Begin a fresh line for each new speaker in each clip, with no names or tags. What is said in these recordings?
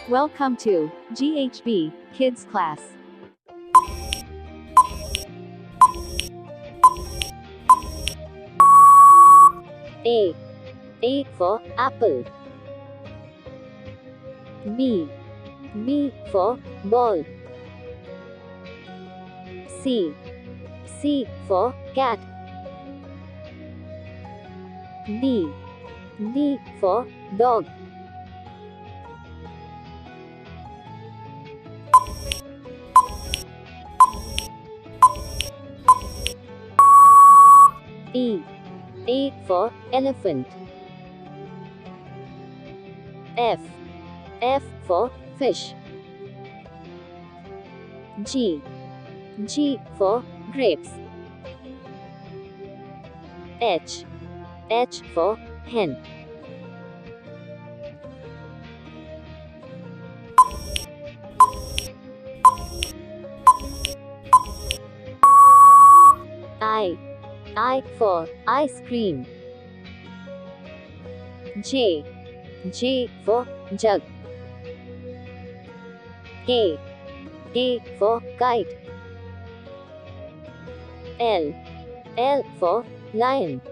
Welcome to GHB Kids class.
A. A for apple. B. B for ball. C. C for cat. D. D for dog. E. E for elephant. F. F for fish. G. G for grapes. H. H for hen. I. I for ice cream. J. J for jug. K. K for kite. L. L for lion.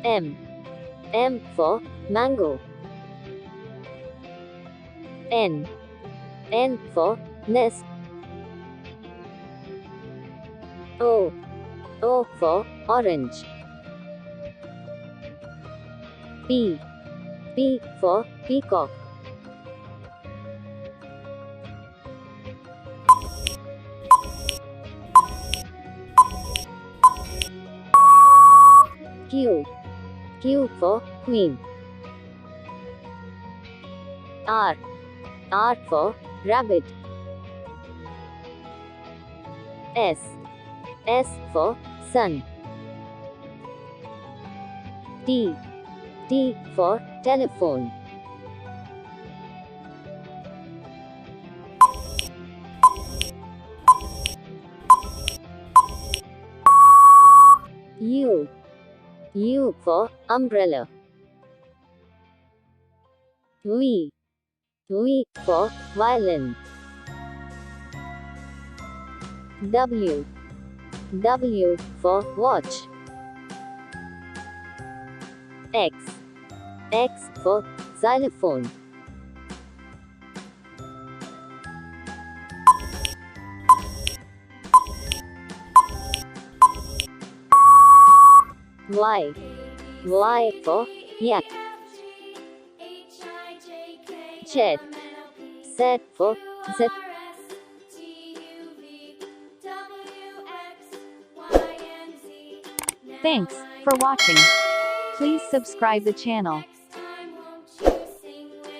M. M for mango. N. N for nest. O. O for orange. P. P for peacock. Q. Q for queen. R. R for rabbit. S. S for sun. T. T for telephone. U. U for umbrella. V. V for violin. W. W for watch. X. X for xylophone. Y. Y for yak. Z. Z for zip.
Thanks for watching. Please subscribe the channel.